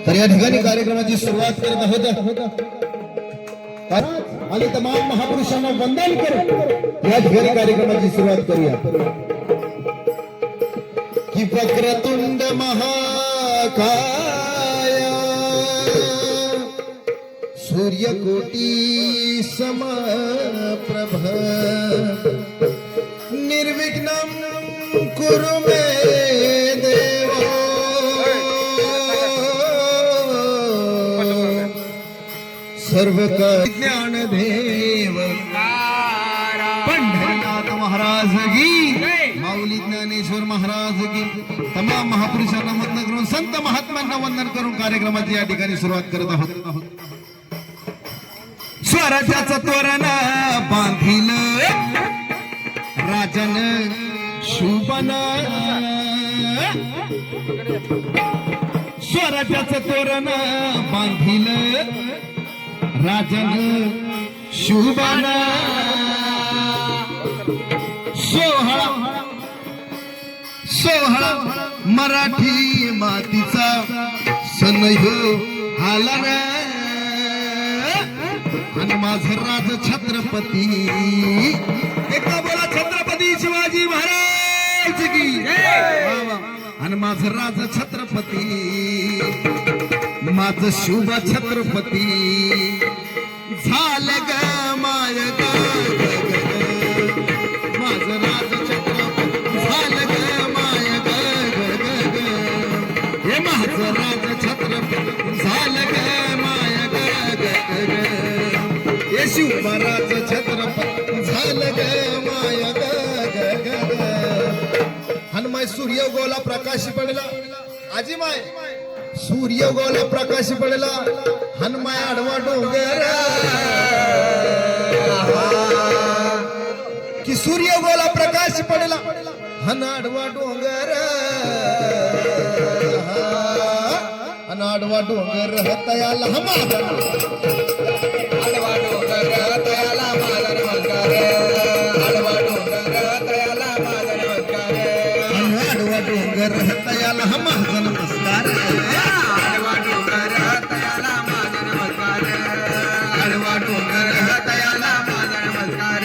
तर या ठिकाणी कार्यक्रमाची सुरुवात करत आहोत आणि तमाम महापुरुषांना वंदन करू या ठिकाणी कार्यक्रमाची सुरुवात करूया की वक्रतुंड महाकाय सूर्यकोटी समप्रभ निर्विघ्नं कुरु मे देव सर्व ज्ञान देव पंढरीनाथ महाराज की माऊली ज्ञानेश्वर महाराज की तमाम महापुरुषांना वंदन करून संत महात्म्यांना वंदन करून कार्यक्रमाची या ठिकाणी सुरुवात करत आहोत. स्वराज्याचं तोरण बांधिल राजन शुभन स्वराज्याचं तोरण बांधिल राजन शुभन सोहळा सोहळा मराठी मातीचा सण हो आला रे आणि माझं राज छत्रपती एका बोला छत्रपती शिवाजी महाराज की आणि माझं राज छत्रपती माझं शुभ छत्रपती झालं ग माय ग माझं राज छत्रपती झालं ग माय ग हे माझं राज छत्रपती झालं ग माय ग हे शिवराज छत्रपती झालं ग माय ग हनुमाय सूर्योगोला प्रकाश पडला आजी माय सूर्योगोला प्रकाश पडला हनुमाय आडवा डोंगर की सूर्योगोला प्रकाश पडला हन आडवा डोंगर हन आडवा डोंगर तयाला हमारा आडवा डोंगर तयाला माझा नमस्कार आडवा डोंगर तयाला माझा नमस्कार हन आडवा डोंगर तयाला हमारा नमस्कार आडवा डोंगर तयाला माझा नमस्कार आडवा डोंगर तयाला माझा नमस्कार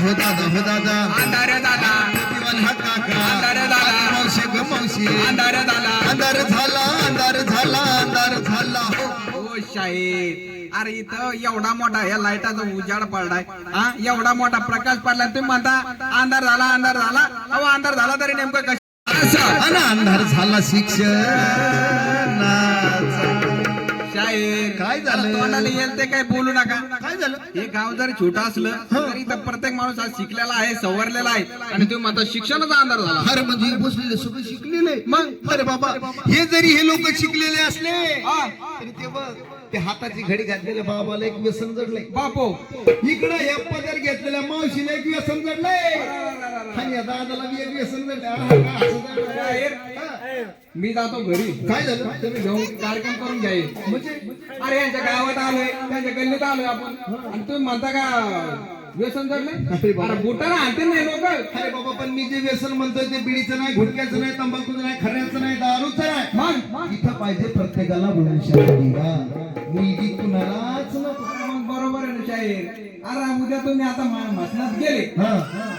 हो दादा अंधार दादा हा काका अंधार दादा मावशी ग मावशी अंधार दादा अंधार झाला हो शाहीर अरे इथं एवढा मोठा या लाईटाचा उजाड पडलाय हा एवढा मोठा प्रकाश पडलाय तुम्ही म्हणता अंधार झाला अहो अंधार झाला तरी नेमकं कसं अंधार झाला शिक्षण शाहीर काय झालं तोंडाला येईल ते काय बोलू नका काय झालं हे गाव जर छोटं असलं तरी इथं प्रत्येक माणूस आज शिकलेला आहे सवरलेला आहे आणि तुम्ही म्हणता शिक्षणाचा अंधार झाला अरे म्हणजे बसलेले सगळे शिकलेले मग अरे बाबा हे जरी हे लोक शिकलेले असले तरी ते बघ ते हाताची घडी घातलेल्या बाबाला एक व्यसन जडलंय बापो इकडं हे पदर घेतलेल्या मावशीला एक व्यसन जडलंय आणि या दादाला बी एक व्यसन जडलंय मी जातो घरी काय झालं तुम्ही घेऊन कार्यक्रम करून घ्याय म्हणजे अरे यांच्या गावात आलोय त्यांच्या गल्लीत आलोय आपण आणि तुम्ही म्हणता का व्यसन जडलंय अरे बुटाला आणते नाही लोक अरे बाबा पण मी जे व्यसन म्हणतोय ते बिडीचं नाही गुटख्याचं नाही तंबाखूचं नाही खऱ्याचं नाही दारूचं नाही मग इथं पाहिजे प्रत्येकाला मुलगी कुणालाच नको बरोबर आहे ना शाहीर अरे उद्या तुम्ही आता म्हसनात गेले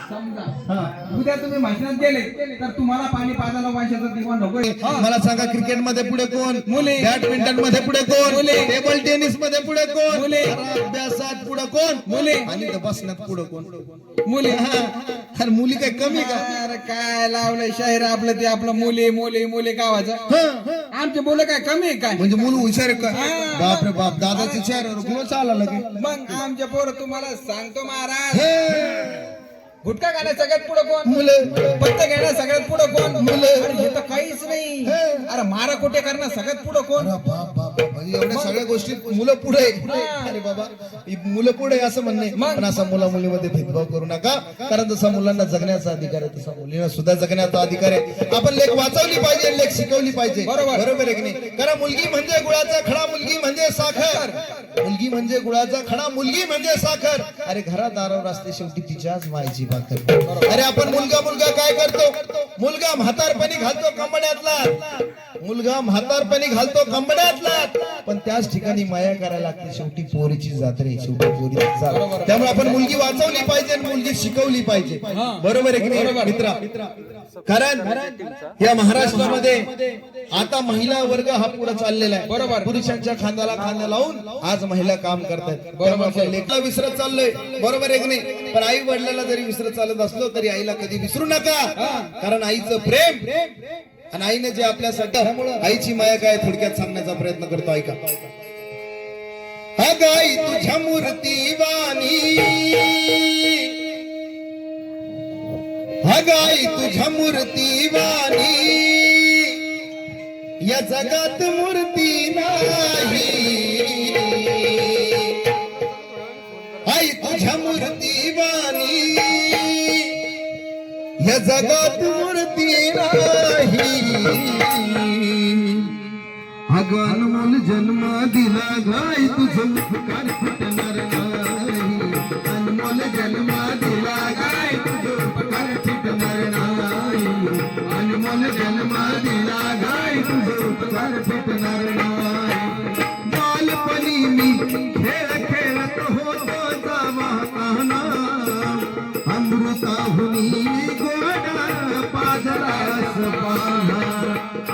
समजा उद्या तुम्ही म्हसनात गेले तर तुम्हाला पाणी पाजायला वाशाचा दिवा नकोय मला सांगा क्रिकेट मध्ये पुढे कोण मुले बॅडमिंटन मध्ये पुढे कोण मुले टेबल टेनिस मध्ये पुढे कोण मुले अभ्यासात पुढे कोण मुले आणि बसण्यात पुढे कोण मुले अरे मुली काय कमी का अरे काय लावलंय शाहीर आपलं ते आपलं मुले गावाचं आमचे मुलं काय कमी आहे काय म्हणजे मुलं हुशार आहे का बापरे बाप दादाचे चेहऱ्यावर कोण चालला लगे मग आमच्या पोरं तुम्हाला सांगतो महाराज गुटखा खाण्या सगळ्यात पुढे कोण मुलं पत्ते घेण्या सगळ्यात पुढे कोण मुलं हे तर काहीच नाही अरे मारा कुठे करणं सगळ्यात पुढे कोण म्हणजे एवढ्या सगळ्या गोष्टीत मुलं पुढे. अरे बाबा ही मुलं पुढे असं म्हणणे, पण असा मुला मुलीमध्ये भेदभाव करू नका. कारण जसा मुलांना जगण्याचा अधिकार आहे तसा मुलींना सुद्धा जगण्याचा अधिकार आहे. आपण लेख वाचवली पाहिजे, लेख शिकवली पाहिजे. बरोबर आहे की नाही? कारण मुलगी म्हणजे गुळाचा खडा, मुलगी म्हणजे साखर. मुलगी म्हणजे गुळाचा खडा, मुलगी म्हणजे साखर. अरे घरात दारावर असते शेवटी तिच्याच मायची भाकर. अरे आपण मुलगा काय करतो? मुलगा म्हातारपणी घालतो कंबड्यातला, मुलगा म्हातारपणी घालतो कंबड्यातला, पण त्याच ठिकाणी माया करायला लागते. शेवटी पोरीची जात्रे, शेवटी पोरीची जात. त्यामुळे आपण मुलगी वाचवली पाहिजे, मुलगी शिकवली पाहिजे. बरोबर आहे की नाही मित्रा? कारण या महाराष्ट्रामध्ये आता महिला वर्ग हा पुढे चाललेला आहे. बरोबर. पुरुषांच्या खांद्याला खांदा लावून आज महिला काम करतात. बरोबर. लेकला विसरत चाललोय. बरोबर आहे की नाही? पण आई वडिलांना जरी विसरत चालत असलो तरी आईला कधी विसरू नका. कारण आईचं प्रेम आणि आईने जे आपल्यासाठी, आईची माया काय थोडक्यात सांगण्याचा प्रयत्न करतो. ऐका. अगं आई तुझ्या मूर्ती वाणी, अगं आई तुझ्या मूर्ती वाणी, या जगात मूर्ती नाही. आई तुझ्या मूर्ती वाणी, या जगात मूर्ती नाही. अगं अनमोल जन्म दिला गाय तुझं उपकार फिटणार नाही. अनमोल जन्म दिला गाय तुझं उपकार फिटणार नाही. अनमोल जन्म दिला गाय तुझं उपकार फिटणार नाही. बालपणी मी खेळ खेळत होतो जावाना, अमृताहुनी गोडा पाजरास पाना,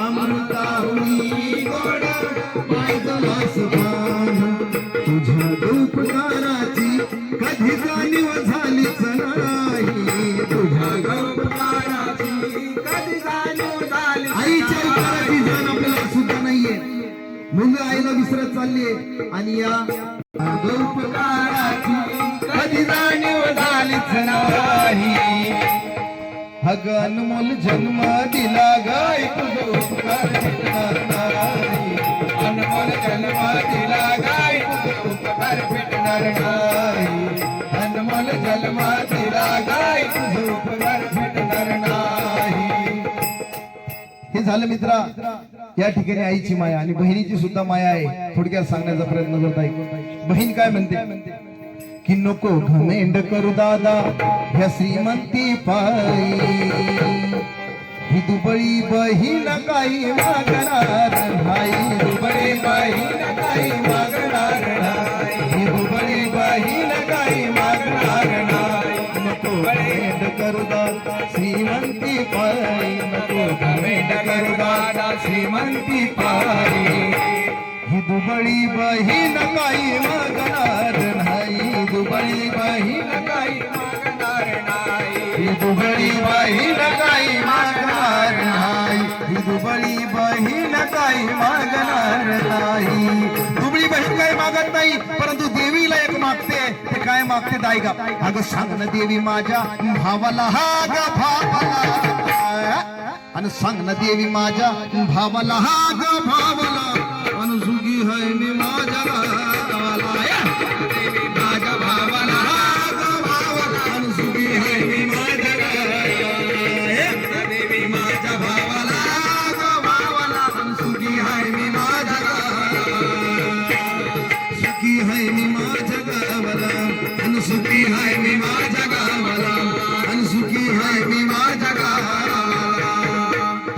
अमृताहुनी गोडा पाजरास पाना. तुझ्या उपकाराची कधी जाणीव झालीच नाही. तुझ्या उपकाराची कधी जाणीव झाली. आईच्या उपकाराची जाण आपल्याला सुद्धा नाहीये. मुलं आईला विसरत चाललीये आणि या उपकाराची कधी जाणीव झालीच नाही. अगं अनमोल जन्म दिला गाय तुझं उपकार फिटणार नाही. अनमोल जन्म दिला गाय तुझं उपकार फिटणार नाही. अनमोल जन्म दिला गाय तुझं उपकार फिटणार नाही. हे झालं मित्रा या ठिकाणी आईची माया आणि बहिणीची सुद्धा माया आहे. थोडक्यात सांगण्याचा प्रयत्न करत आहे. बहीण काय म्हणते की नको घमेंड करू दादा ह्या श्रीमंती पायी, ही दुबळी बहीण काही मागणार नाही. दुबळी बहीण काही मागणार नाही. ही दुबळी बहीण काही मागणार नाही. नको घमेंड करू दादा श्रीमंती पायी, नको घमेंड करू दादा श्रीमंती पायी. ही दुबळी बहीण काही मागणार नाही. दुबळी बहीण काही मागणार नाही. ही दुबळी बहीण काही मागणार नाही. ही दुबळी बहीण काही मागणार नाही. दुबळी बहीण काही मागत नाही, परंतु देवीला एक मागते. ते काय मागते दायगा? अगं सांग ना देवी माझ्या भावाला, हा ग भावाला, आणि सांग ना देवी माझ्या भावाला, हा ग भावाला, अनुसुगी है मी माझ्या भावाला. देवी माझ्या भावाला, हा ग भावाला, अनुसुगी है मी माझ्या भावाला. देवी माझ्या भावाला, हा ग भावाला, अनुसुगी है मी माझ्या भावाला. सुखी है मी माझ्या गावाला, अनुसुगी है मी माझ्या गावाला, अनुसुगी है मी माझ्या गावाला.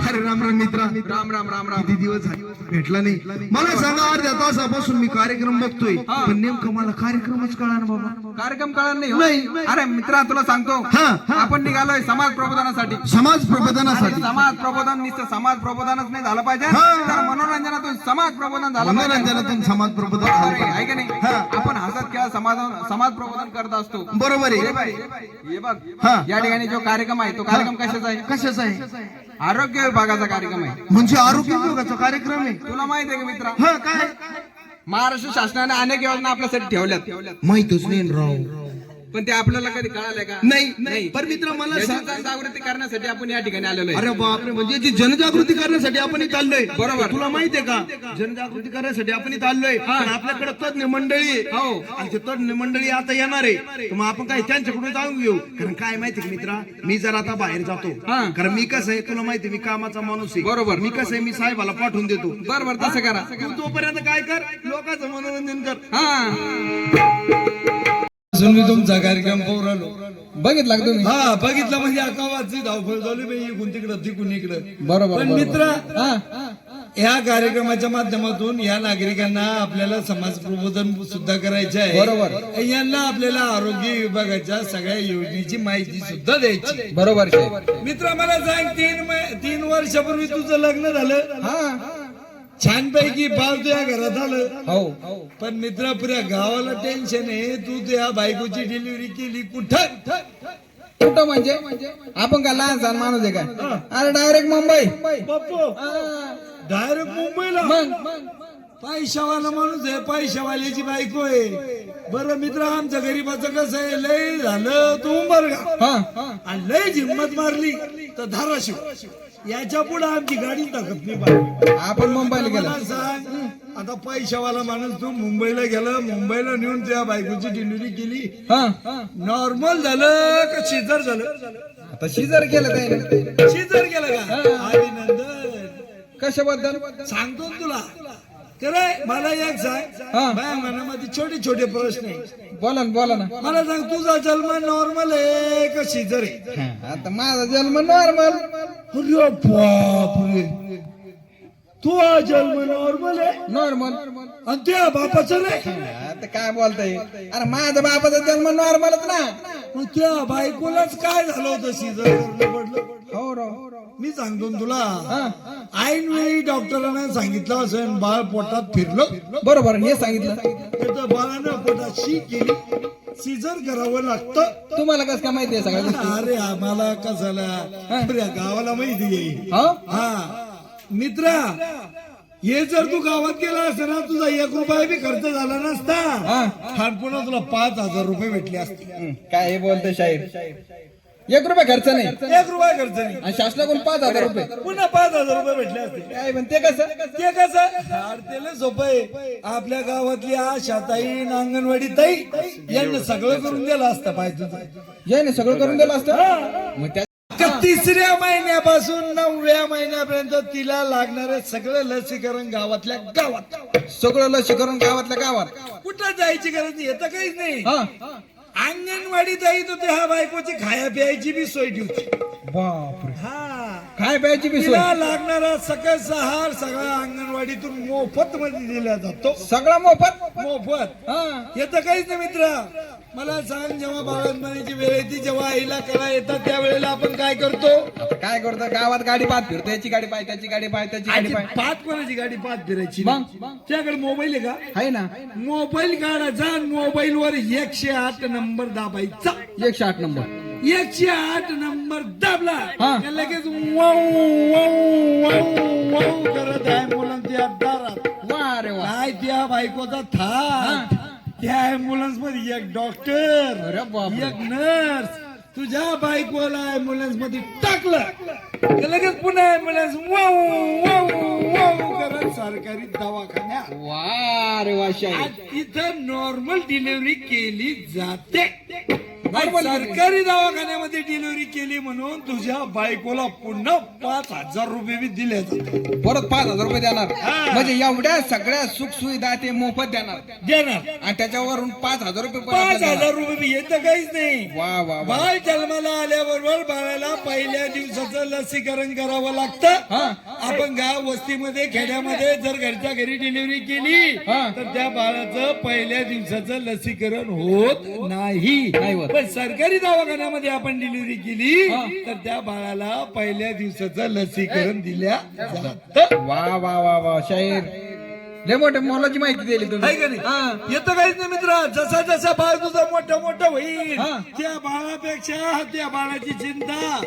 हरे राम राम मित्रा, राम राम राम राम. किती दिवस झाले भेटला नाही. मला सांगा अर्ध्या तासापासून मी कार्यक्रम बघतोय, पण नेमकं मला कार्यक्रमच कळा ना बाबा. कार्यक्रम कळणार नाही. अरे मित्रा तुला सांगतो, आपण निघालोय समाज प्रबोधनासाठी. समाज प्रबोधनासाठी. समाज प्रबोधन नुसतं समाज प्रबोधनच नाही झालं पाहिजे, तर मनोरंजनातून समाज प्रबोधन झालं पाहिजे. मनोरंजनातून समाज प्रबोधन आहे की नाही? आपण हसत खेळत समाज प्रबोधन करत असतो. बरोबर आहे. हे बघ या ठिकाणी जो कार्यक्रम आहे तो कार्यक्रम कशाचा आहे? कशाचा आहे? आरोग्य विभागाचा कार्यक्रम आहे. म्हणजे आरोग्य विभागाचा कार्यक्रम आहे. तुला माहित आहे का मित्रा? काय? महाराष्ट्र शासनाने अनेक योजना आपल्यासाठी ठेवल्यात. माहितच नाही राव. पण ते आपल्याला कधी कळालंय का? नाही. पण मित्र मला सांग, जागृती करण्यासाठी आपण या ठिकाणी आलेलो आहे. अरे बापरे, म्हणजे ती जनजागृती करण्यासाठी आपण इथं आलोय. बरोबर. तुला माहितीये का, जनजागृती करण्यासाठी आपण इथं आलोय. पण आपल्याकडे तज्ञ मंडळी आहे. हो. आणि ते तज्ञ मंडळी आता येणार आहे. तर मग आपण काय त्यांच्याकडून जाऊन घेऊ. कारण काय माहिती का मित्रा, मी जर आता बाहेर जातो, कारण मी कसं आहे तुला माहिती, मी कामाचा माणूस आहे. बरोबर. मी कसं आहे, मी साहेबाला पाठवून देतो. बरोबर, तसं करा. तू तोपर्यंत काय कर, लोकांचं मनोरंजन कर. मी तुमचा कार्यक्रम पाहून आलो. बघितला का तुम्ही? हा बघितलं, म्हणजे गावाची धावपळ झाली बाई, इकडून तिकडं तिकडून इकडं. बरोबर. पण मित्र, ह्या कार्यक्रमाच्या माध्यमातून या नागरिकांना आपल्याला समाज प्रबोधन सुद्धा करायचे आहे. बरोबर. यांना आपल्याला आरोग्य विभागाच्या सगळ्या योजनेची माहिती सुद्धा द्यायची. बरोबर. मित्र मला सांग, 3 वर्षापूर्वी तुझं लग्न झालं, छानपैकी बाळ तुझ्या घरात आलं. हो. पण मित्र, पुऱ्या गावाला टेन्शन आहे. तू त्या बायकोची डिलिव्हरी केली कुठं? कुठं म्हणजे आपण काय लहान सहान माणूस आहे काय? अरे डायरेक्ट मुंबई. बाप्पो, डायरेक्ट मुंबईला. मग पैशावाला माणूस आहे, पैशावाल्याची बायको आहे. बरं मित्र, आमच्या गरीबाचं कसं आहे, लय झालं तू उंबरगा आणि लय हिंमत मारली तर धाराशिव. याच्या पुढे आमची गाडी टाकत नाही. आपण मुंबईला गेलो. मला सांग, आता पैशावाला माणूस तू मुंबईला गेला, मुंबईला नेऊन त्या बायकोची डिलिव्हरी केली, नॉर्मल झालं का शिजर झालं? आता शिजर केलं काय? शिजर केलं का? अभिनंदन. कशाबद्दल सांगतो ना तुला. खरंय, मला एक सांग, माझ्या मनामध्ये छोटे छोटे प्रश्न आहे. बोला ना. मला सांग, तुझा जन्म नॉर्मल आहे का शिजर आहे? आता माझा जन्म नॉर्मल. अरे बापरे, तुझा जन्म नॉर्मल आहे नॉर्मल आणि त्या बापाचं नाही? आता काय बोलताय? अरे माझ्या बापाचा जन्म नॉर्मलच ना. मग त्या बायकोलाच काय झालं होतं, शिजर करणं पडलं? हो. मी सांगतो ना तुला, ऐनवेळी डॉक्टरांना सांगितलं असं, बाळ पोटात फिरलं. बरोबर, हे सांगितलं. त्याचं बाळानं पोटात शी केली, सीझर करावं लागतं. तुम्हाला कसं काय माहिती आहे सगळं? अरे आम्हाला कसाला, पुऱ्या गावाला माहिती आहे. हा मित्रा, हे जर तू गावात गेला असता ना, तुझा 1 रुपया बी खर्च झाला नसता. आणि पुन्हा तुला 5,000 रुपये भेटले असते. काय हे बोलतोय शाहीर? 1 रुपया खर्च नाही, 1 रुपया खर्च नाही, आणि शासनाकडून 5,000 रुपये, पुन्हा 5,000 रुपये भेटले असते. काय म्हणते कसं? ते कसं अडतेले सोपं आहे. आपल्या गावातली आशाताई, अंगणवाडी ताई यांनी सगळं करून दिलं असतं पाहिजे. याने सगळं करून दिलं असतं. मग त्या 3ऱ्या महिन्यापासून 9व्या महिन्यापर्यंत तिला लागणारे सगळं लसीकरण गावातल्या गावात, सगळं लसीकरण गावातल्या गावात. कुठं जायची गरज नाही, येतं काहीच नाही. अंगणवाडी जाई तर त्या बायकोची खाया प्यायची बी सोय ठेवते. बापरे. हा, काय प्यायची बी सोय? तिला लागणारा सकस आहार सगळा अंगणवाडीतून मोफत मध्ये दिला जातो. सगळा मोफत. येतं काहीच नाही मित्र. मला सांग, जेव्हा बाळंतपणाची वेळ येते, जेव्हा आईला कळा येतात, त्यावेळेला आपण काय करतो? आता काय करतो? गावात गाडी पाहत फिरतो, याची गाडी पाय, त्याची गाडी पाय, त्याची गाडी पाय. पाच कोणाची गाडी पाच फिरायची? मग त्याकडे मोबाईल आहे का? आहे ना. मोबाईल काढायचा, मोबाईल वर 108 नंबर दाबायचा. 108 नंबर 108 नंबर दाबला की लगेच वाऊ वाऊ वाऊ वाऊ करत आहे मुलांच्या दारात. वा रे वा. काय त्या बायकोचा थाट. त्या अँब्युलन्स मध्ये एक डॉक्टर, अरे बापरे. एक नर्स. तुझ्या बायकोला अँब्युलन्स मध्ये टाकलं की लगेच पुन्हा अँब्युलन्स वाऊ वाऊ वाऊ करत सरकारी दवाखान्यात. वा रे वा शाहीर. आज इथं नॉर्मल डिलिव्हरी केली जाते. Normal सरकारी दवाखान्यामध्ये डिलिव्हरी केली म्हणून तुझ्या बायकोला पुन्हा 5,000 रुपये बी दिले जातात. परत 5,000 रुपये देणार. म्हणजे एवढ्या सगळ्या सुख सुविधा ते मोफत देणार. आणि त्याच्यावरून 5,000 रुपये परत देणार. 5,000 रुपये बी येतं काहीच नाही. वा वा वा. बाळ जन्माला आल्याबरोबर बाळाला पहिल्या दिवसाचं लसीकरण करावं लागतं. आपण गाव वस्तीमध्ये खेड्यामध्ये जर घरच्या घरी डिलिव्हरी केली तर त्या बाळाचं पहिल्या दिवसाचं लसीकरण होत नाही. पण सरकारी दवाखान्यामध्ये आपण डिलिव्हरी केली तर त्या बाळाला पहिल्या दिवसाचं लसीकरण दिल्या जातं. वा वा वा वा शाहीर. लय मोठ्या मोलाची माहिती दिली तुम्ही. आहे का नाही? येतं काहीच नाही मित्र. जसा जसा बाळ तुझा मोठं मोठं होईल त्या बाळापेक्षा त्या बाळाची चिंता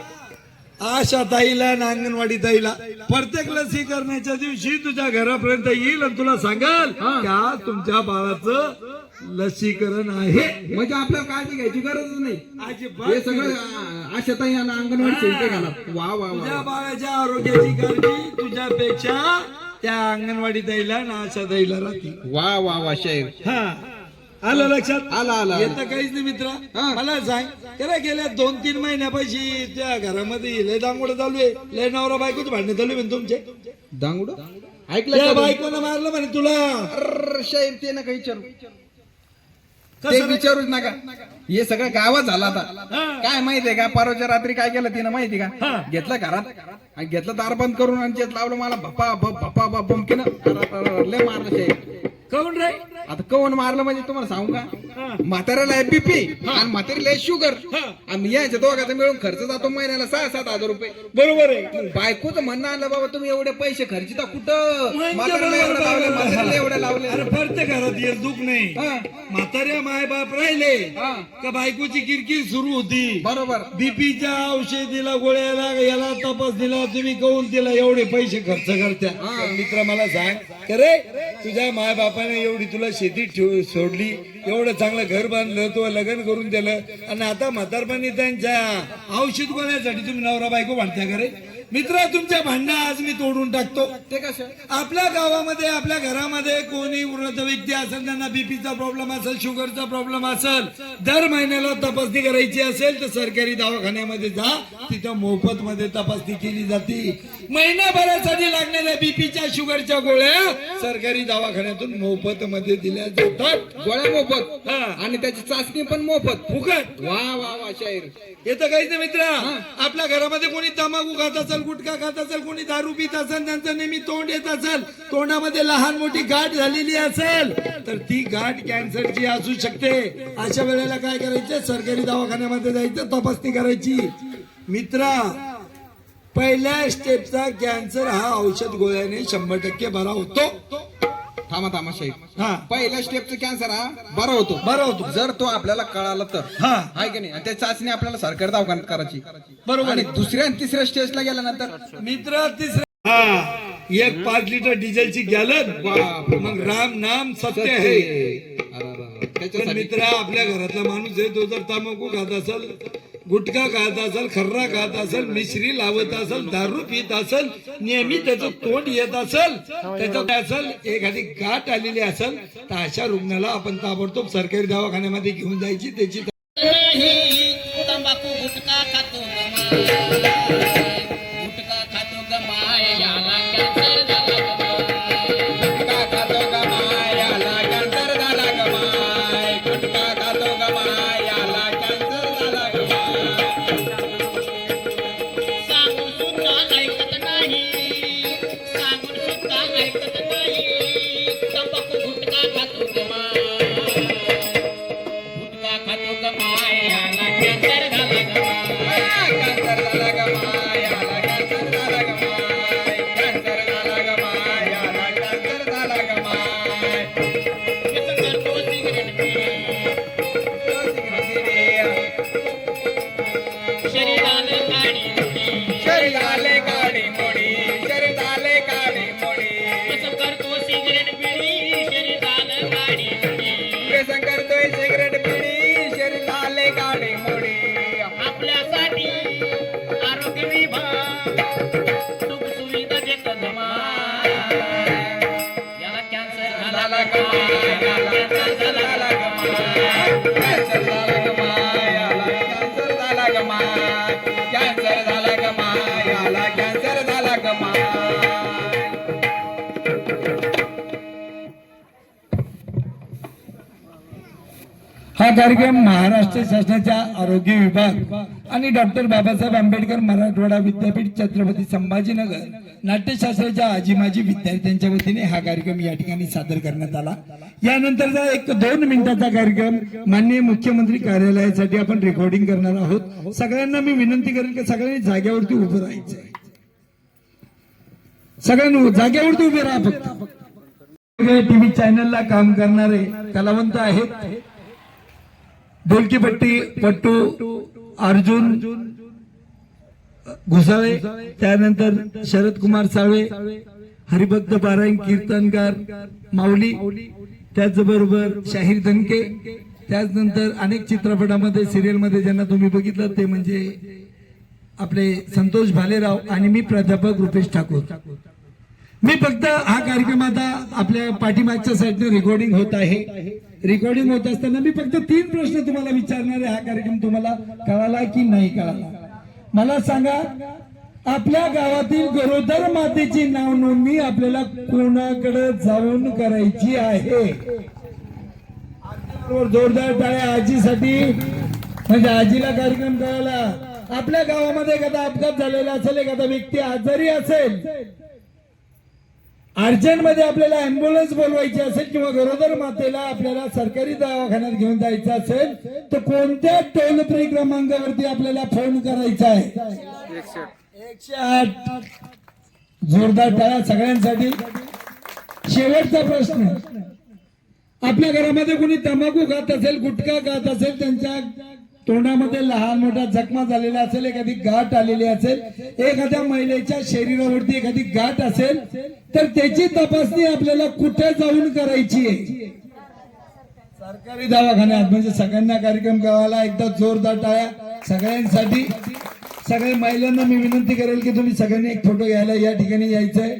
आशा ताईला आणि अंगणवाडी ताईला प्रत्येक लसीकरणाच्या दिवशी तुझ्या घरापर्यंत येईल आणि तुला सांगाल की आज तुमच्या बाळाचं लसीकरण आहे. म्हणजे आपल्याला काळजी घ्यायची गरजच नाही. अजिबात हे सगळं आशाताई आणि अंगणवाडी सेविका घालत. वा वा तुझ्या वा. बाळाच्या आरोग्याची काळजी तुझ्यापेक्षा त्या अंगणवाडी ताईला ना आशा ताईला राहते. वा वा वा शाहीर. हा आलं लक्षात. आला येतं काहीच नाही मित्रा. हा. मला सांग त्याला गेल्या 2-3 महिन्यापाशी त्या घरामध्ये लय दांगोड चालू आहे. लय नवरा बायकोच भांडणे चालू आहे तुमचे. दांगुड ऐकलं त्या का? बायकोनं मारलं म्हणे तुला. अर्र, शाहीर ते नका विचारू. ते कसं रे? विचारूच नका. हे सगळं गावात झालं आता. हा. काय माहितीये का, परवाच्या रात्री काय केलं तिनं माहिती का? हा. घेतलं घरात आणि घेतलं दार बंद करून आणि त्यात लावलं मला भप्पा भप्पा बमकीनं लय मारलं शाहीर. काऊन रे? आता कौन मारलं म्हणजे तुम्हाला सांगू का, म्हाताऱ्याला बीपी आणि म्हातारीला शुगर आणि यायचं दोघांचा मिळून खर्च जातो महिन्याला 6-7 हजार रुपये. बरोबर आहे. बायकोचं म्हणणं आलं बाबा तुम्ही एवढे पैसे खर्चिता कुठं, म्हणजे म्हाताऱ्याला एवढे लावले, म्हातारीला एवढे लावले. अरे प्रत्येक घरात येत दुःख नाही. हा. म्हाताऱ्या माय बाप राहिले हा. का बायकोची किरकिर सुरू होती. बरोबर. बीपीच्या औषधीला गोळ्याला याला तपास दिला तुम्ही कौन तिला एवढे पैसे खर्च करत्या. हा. मित्र मला सांग अरे तुझ्या माय बापाने एवढी तुला शेतीत सोडली, एवढं चांगलं घर बांधलं, तो लग्न करून दिलं आणि आता म्हातारपणी त्यांच्या औषध गोळ्यासाठी तुम्ही नवरा बायको भांडत्या करे. मित्र तुमच्या भांडणं आज मी तोडून टाकतो. ते कसं? आपल्या गावामध्ये आपल्या घरामध्ये कोणी वृद्ध व्यक्ती असेल, त्यांना बीपीचा प्रॉब्लेम असेल, शुगरचा प्रॉब्लेम असेल, दर महिन्याला तपासणी करायची असेल तर सरकारी दवाखान्यामध्ये जा, तिथं मोफत मध्ये तपासणी केली जाते. महिनाभरासाठी लागणाऱ्या बीपीच्या शुगरच्या गोळ्या सरकारी दवाखान्यातून मोफत मध्ये दिल्या जातात. गोळ्या मोफत हा. आणि त्याची चाचणी पण मोफत. फुकट. वा वा वा शाहीर. येतं काहीच नाही मित्र. आपल्या घरामध्ये कोणी तंबाखू खात असेल, गुटखा खात असेल, कोणी दारू पित असेल, त्यांचं नेहमी तोंड येत असेल, तोंडामध्ये लहान मोठी गाठ झालेली असेल तर ती गाठ कॅन्सरची असू शकते. अशा वेळेला काय करायचं, सरकारी दवाखान्यामध्ये जायचं, तपासणी करायची. मित्रा पहिल्या स्टेपचा कॅन्सर हा औषध गोळ्याने 100% बरा होतो. थांबा शाहीर. हा पहिल्या स्टेपचा कॅन्सर हा बरा होतो. बरा होतो. जर तो आपल्याला कळाला तर. हा आहे की नाही? आणि त्याची चाचणी आपल्याला सरकारी दवाखान्यात करायची. बरोबर आणि आहे. दुसऱ्या आणि तिसऱ्या स्टेजला गेल्यानंतर मित्र तिसरा एक 5 लिटर डिझेलची गॅलन, मग राम नाम सत्य आहे. पण त्याच्यासाठी मित्र आपल्या घरातला माणूस आहे, तो जर तंबाखू खात असेल, गुटखा खात असेल, खर्रा खात असेल, मिश्री लावत असेल, दारू पित असेल, नेहमी त्याचं तोंड येत असेल, त्याच्यात असेल एखादी गाठ आलेली असेल तर अशा रुग्णाला आपण ताबडतोब सरकारी दवाखान्यामध्ये घेऊन जायची. त्याची तंबाखू गुटखा खातो गुटखा खातो गमाय याला कॅन्सर झाला गमाय. गुटखा खातो गमाय याला कॅन्सर झाला गमाय. सांगून सुद्धा ऐकत नाही, सांगून सुद्धा ऐकत नाही. तंबाखू गुटखा खातो गमाय, गुटखा खातो गमाय याला कॅन्सर झाला गमाय. कॅन्सर झाला गमाय याला कॅन्सर झाला गमाय. कॅन्सर झाला गमाय याला कॅन्सर झाला गमाय. व्यसन करतो सिगरेट पिणे, शरीराला काडी मुडी. शरीराले काडी मोडी, शरीराले काडी मोडी. व्यसन करतो सिगरेट पिणी, शरीराला काडी मुडी. व्यसन करतोय सिगरेट पिढी, शरीराले काडी मोडी. आपल्यासाठी आरोग्य विभाग सुख सुविधा देत धमाल. याला कॅन्सर झाला गमाय, याला कॅन्सर झाला गमाय. कॅन्सर झाला गमाय याला कॅन्सर झाला गमाय. कॅन्सर झाला गमाय याला कॅन्सर झाला गमाय. हा कार्यक्रम महाराष्ट्र शासनाच्या आरोग्य विभाग आणि डॉक्टर बाबासाहेब आंबेडकर मराठवाडा विद्यापीठ छत्रपती संभाजीनगर नाट्यशास्त्राच्या आजी माजी विद्यार्थ्यांच्या वतीने हा कार्यक्रम या ठिकाणी सादर करण्यात आला. यानंतरचा 1-2 मिनिटाचा कार्यक्रम माननीय मुख्यमंत्री कार्यालयासाठी आपण रेकॉर्डिंग करणार आहोत. सगळ्यांना मी विनंती करेन की सगळ्यांनी जागेवरती उभं राहायचं. सगळ्यांनी जागेवरती उभे राहा. फक्त टीव्ही चॅनलला काम करणारे कलावंत आहेत. ढोलकीपट्टी पट्टू अर्जुन घुसाळे, त्यानंतर शरद कुमार साळवे, हरिभक्त पारायण कीर्तनकार माऊली, त्याचबरोबर शाहीर धनके, त्याचनंतर अनेक चित्रपटामध्ये सिरियलमध्ये ज्यांना तुम्ही बघितलं ते म्हणजे आपले संतोष भालेराव आणि मी प्राध्यापक रुपेश ठाकूर. मी फक्त हा कार्यक्रम आता आपल्या पाठीमागच्या साईडने रेकॉर्डिंग होत आहे. रेकॉर्डिंग होत असताना मी फक्त 3 प्रश्न तुम्हाला विचारणार आहे. हा कार्यक्रम तुम्हाला कळाला की नाही कळाला मला सांगा. आपल्या गावातील गरोदर मातेची नाव नोंदणी आपल्याला कोणाकडे जाऊन करायची आहे? जोरदार टाळ्या आजीसाठी, म्हणजे आजीला कार्यक्रम कळाला. आपल्या गावामध्ये एखादा अपघात झालेला असेल, एखादा व्यक्ती आजारी असेल, अर्जंट मध्ये आपल्याला अँब्युलन्स बोलवायची असेल किंवा गरोदर मातेला आपल्याला सरकारी दवाखान्यात घेऊन जायचं असेल तर कोणत्या टोल फ्री क्रमांकावरती आपल्याला फोन करायचा आहे? 108. जोरदार टाळ्या सगळ्यांसाठी. शेवटचा प्रश्न, आपल्या घरामध्ये कोणी तंबाखू खात असेल, गुटखा खात असेल, त्यांच्या तोंडामध्ये लहान मोठा जखमा झालेला असेल, एखादी गाठ आलेली असेल, एखाद्या महिलेच्या शरीरावरती एखादी गाठ असेल तर त्याची तपासणी आपल्याला कुठे जाऊन करायची आहे? सरकारी दवाखान्यात. म्हणजे सगळ्यांना कार्यक्रम कळाला. एकदा जोरदार टाळ्या सगळ्यांसाठी. सगळ्या महिलांना मी विनंती करेल की तुम्ही सगळ्यांनी एक फोटो घ्यायला या ठिकाणी यायचंय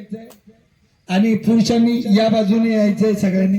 आणि पुरुषांनी या बाजूने यायचंय. सगळ्यांनी